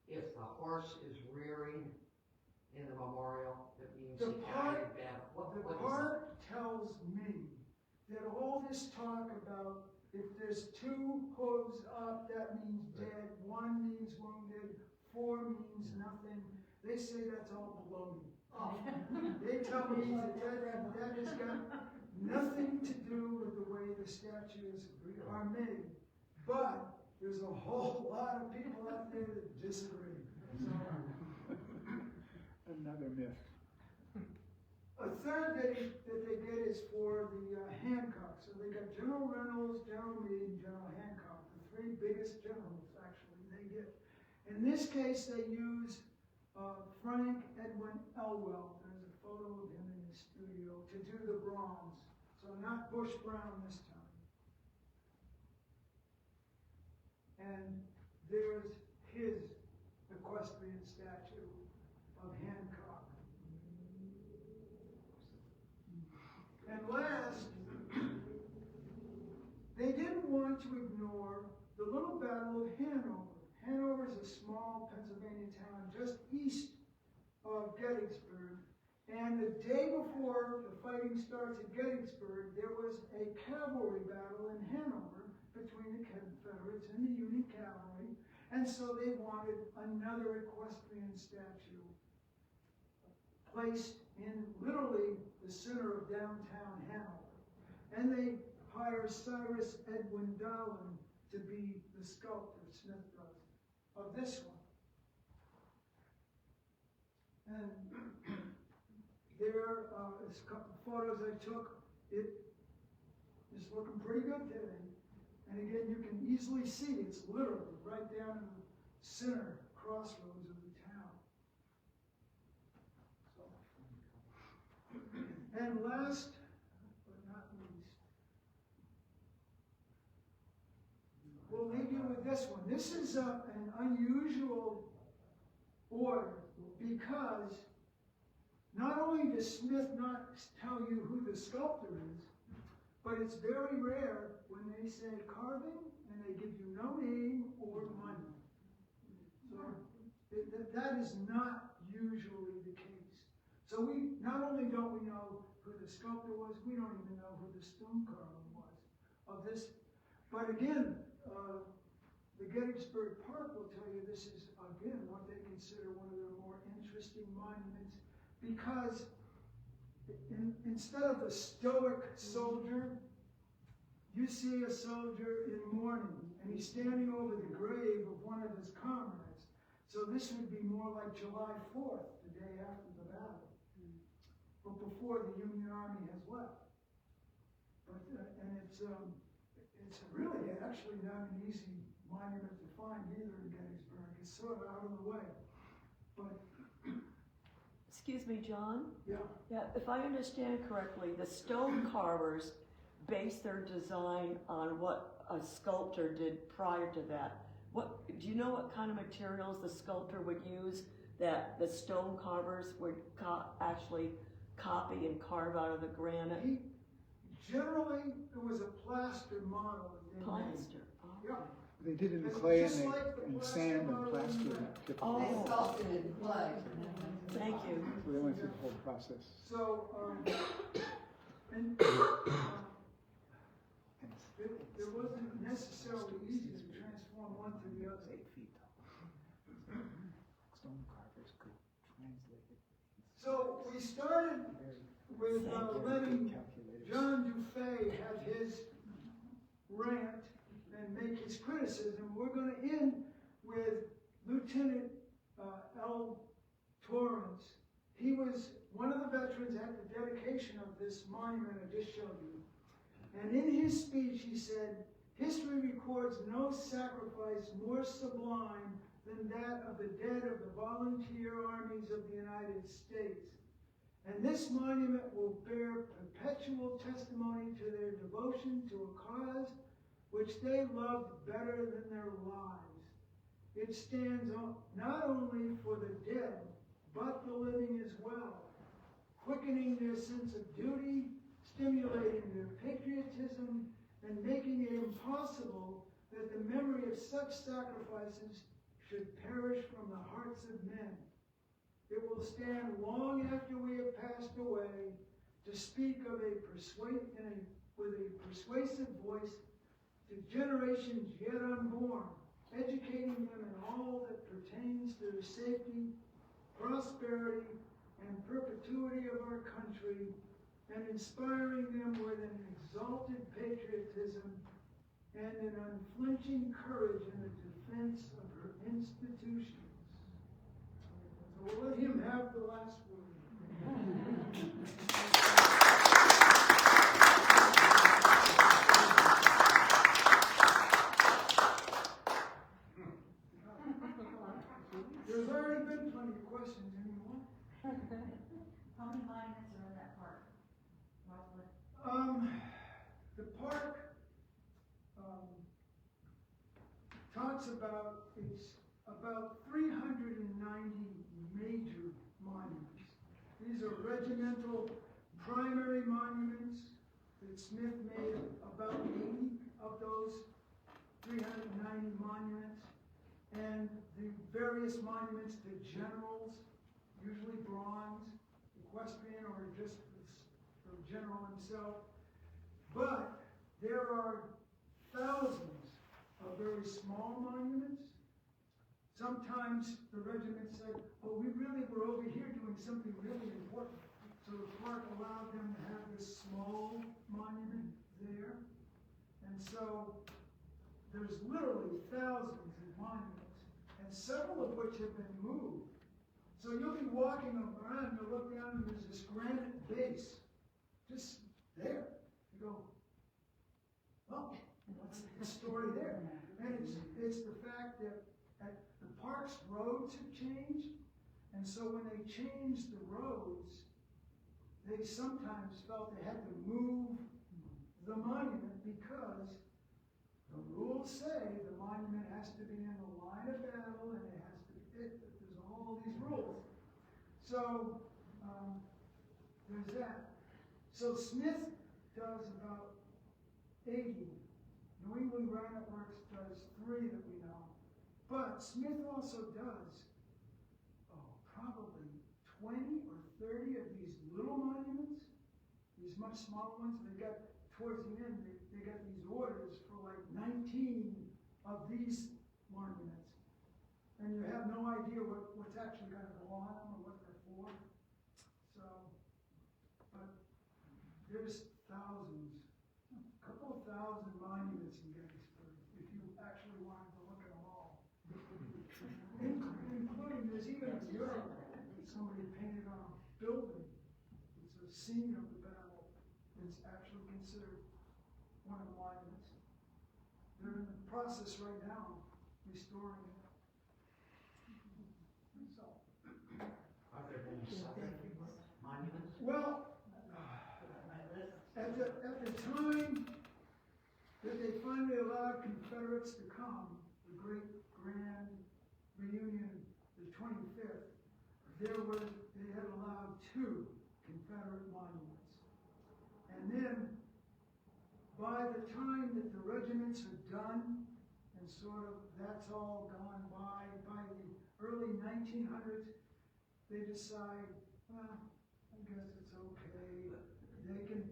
if the horse is rearing in the memorial, that means The he part- died in battle? What The is part tells me that all this talk about if there's 2 hooves up, that means dead, 1 means wounded, 4 means nothing. They say that's all baloney. They tell me that has got nothing to do with the way the statues are made. But there's a whole lot of people out there that disagree. So, Another myth. a third that they get is for the Hancock. So they got General Reynolds, General Meade, and General Hancock, the 3 biggest generals actually they get. In this case, they use Frank Edwin Elwell. There's a photo of him in his studio to do the bronze. So not Bush Brown this time. And there's his equestrian statue of Hancock. And last, they didn't want to ignore the little Battle of Hanover. Hanover is a small Pennsylvania town just east of Gettysburg. And the day before the fighting starts at Gettysburg, there was a cavalry battle in Hanover between the Confederates and the Union cavalry. And so they wanted another equestrian statue placed in literally the center of downtown Hanover. And they hire Cyrus Edwin Dowling to be the sculptor, Smith does, of this one. And there is a couple of photos I took. It is looking pretty good today. And again, you can easily see it's literally right down in the center crossroads of the town. So. And last but not least, we'll leave you with this one. This is an unusual order, because not only does Smith not tell you who the sculptor is, but it's very rare when they say carving and they give you no name or money. So that is not usually the case. So we not only don't we know who the sculptor was, we don't even know who the stone carver was of this. But again, the Gettysburg Park will tell you this is, again, what they consider one of their more interesting monuments, because instead of the stoic soldier, you see a soldier in mourning, and he's standing over the grave of one of his comrades. So this would be more like July 4th, the day after the battle, but before the Union Army has left. But and it's really actually not an easy monument to find either in Gettysburg. It's sort of out of the way. But Excuse me, John? yeah, Yeah, if I understand correctly, the stone carvers base their design on what a sculptor did prior to that. What, do you know what kind of materials the sculptor would use that the stone carvers would actually copy and carve out of the granite? generally it was a plaster model that they made. Plaster. Oh. Yeah. They did in It's clay just and, like the and plaster sand and model plaster. in- They Oh. sculpted it in clay. Thank you. So they went through the whole process. So, and it wasn't necessarily easy to transform one to the other. 8 feet tall. Stone carvers could translate it. So we started with letting John Dufay have his rant and make his criticism. We're going to end with Lieutenant L. Torrance. He was one of the veterans at the dedication of this monument I just showed you. And in his speech he said, "History records no sacrifice more sublime than that of the dead of the volunteer armies of the United States. And this monument will bear perpetual testimony to their devotion to a cause which they loved better than their lives. It stands not only for the dead, but the living as well, quickening their sense of duty, stimulating their patriotism, and making it impossible that the memory of such sacrifices should perish from the hearts of men. It will stand long after we have passed away to speak of with a persuasive voice to generations yet unborn, educating them in all that pertains to the safety, prosperity, and perpetuity of our country, and inspiring them with an exalted patriotism and an unflinching courage in the defense of her institutions." So we'll let him have the last word. There's already been plenty of questions. Anyone? How many monuments are in that park? Roughly? The park talks about, it's about 390 major monuments. These are regimental primary monuments that Smith made about 80 of those 390 monuments. And the various monuments to generals, usually bronze, equestrian, or just the general himself. But there are thousands of very small monuments. Sometimes the regiment said, "Oh, we really were over here doing something really important." So the park allowed them to have this small monument there. And so there's literally thousands of monuments, and several of which have been moved. So you'll be walking around, you'll look down, and there's this granite base just there. You go, "Oh, what's the story there?" And it's the fact that the park's roads have changed, and so when they changed the roads, they sometimes felt they had to move the monument because the rules say the monument has to be in the line of battle, and it has to be, there's all So, there's that. So Smith does about 80. New England Granite Works does 3 that we know. But Smith also does, probably 20 or 30 of these little monuments, these much smaller ones. They got, towards the end, they got these orders for like 19 of these monuments. And you have no idea what's actually going to go on them or what they're for. So, but there's thousands, a couple of thousand monuments in Gettysburg, if you actually wanted to look at them all. Including, there's even a mural that somebody painted on a building. It's a scene of the battle. It's actually considered one of the monuments. They're in the process right now, restoring it. So, Are there any separate monuments? well, at the time that they finally allowed Confederates to come, the great grand reunion, the 25th, they had allowed 2 Confederate monuments. And then, by the time that the regiments are done, and sort of that's all gone by the early 1900s, they decide, well, I guess it's okay. They can,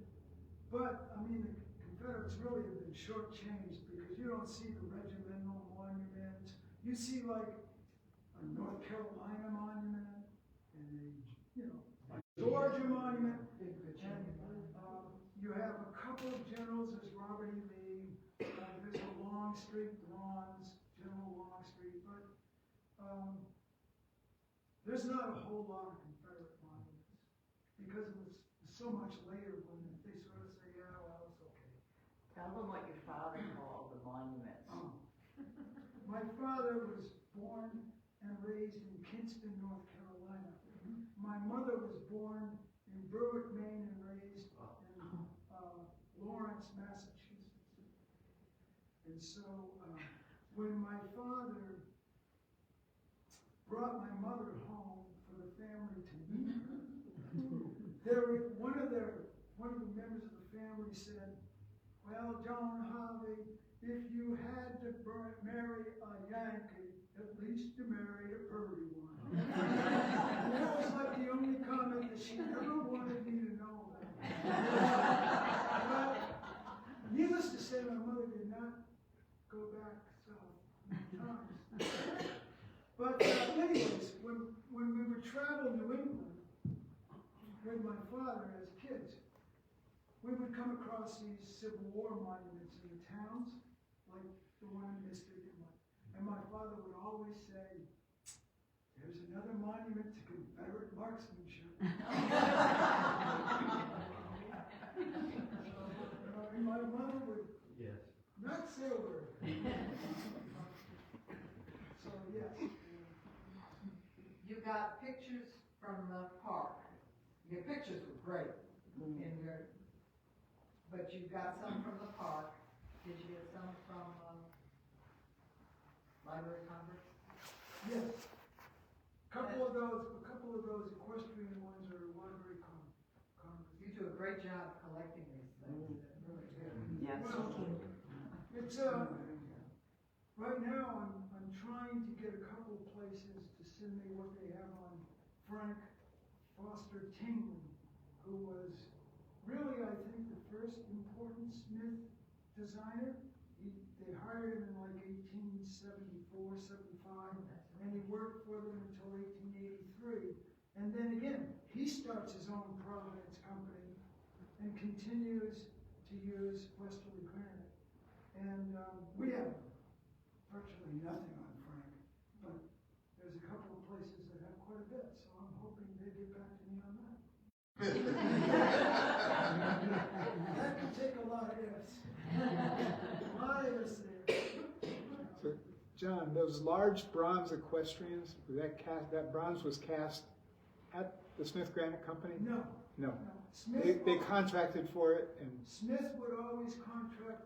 but I mean, the Confederates really have been shortchanged because you don't see the regimental monuments. You see like a North Carolina monument and a Georgia monument. And you have a couple of generals. There's Robert E. Lee. There's a Longstreet bronze, General Longstreet, but there's not a whole lot of Confederate monuments because it was so much later when they sort of say, yeah, well, it's okay. Tell them what your father called the monuments. My father was born and raised in Kinston, North Carolina. My mother was born in Berwick, Maine, and raised in Lawrence, Massachusetts. And so when my father brought my mother home for the family to meet her, one of the members of the family said, well, John Harvey, if you had to marry a Yankee, at least you married a Purdy one. And that was like the only comment that she ever wanted me to know about. But needless to say, my mother did not go back south times. But anyways, when we would travel New England with my father as kids, we would come across these Civil War monuments in the towns, like the one in Mystic and my father would always say, there's another monument to Confederate marksmanship. And my mother would not say a word. So yes. You got pictures from the park. Your pictures were great but you got some from the park. Did you get some from Library of Congress? Yes. A couple of those equestrian ones are Library of Congress. You do a great job collecting these things. Really good. Yes. Well, it's right now I'm trying to get a couple of places to send me what they have on Frank Foster Tingley, who was really, I think, the first important Smith designer. They hired him in like 1874, 75, and he worked for them until 1883. And then again, he starts his own Providence company and continues to use Westerly granite. And we have virtually nothing on Frank, but there's a couple of places that have quite a bit, so I'm hoping they get back to me on that. That could take a lot of ifs. A lot of ifs there. So, John, those large bronze equestrians, that bronze was cast at the Smith Granite Company? No. No. Smith, They contracted for it, and Smith would always contract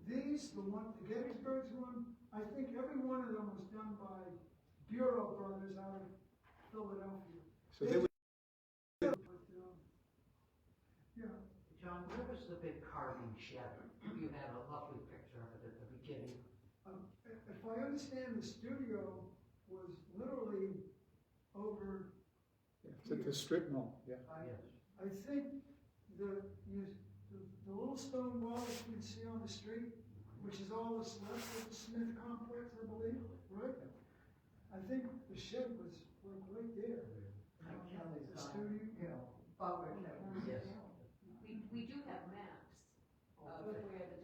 these, the Gettysburg's one. I think every one of them was done by Bureau Brothers out of Philadelphia. so So they would, Yeah, John, where was the big carving shed? You had a lovely picture of it at the beginning. if I understand, the studio was literally over, it's at the strip mall, yeah. Yes. I think the little stone wall that you can see on the street, which is all that's left of the Smith complex, I believe, right? I think the shed was like right there. Kelly's The gone, studio. you know, Butler Kelly. Yes. We do have maps of where the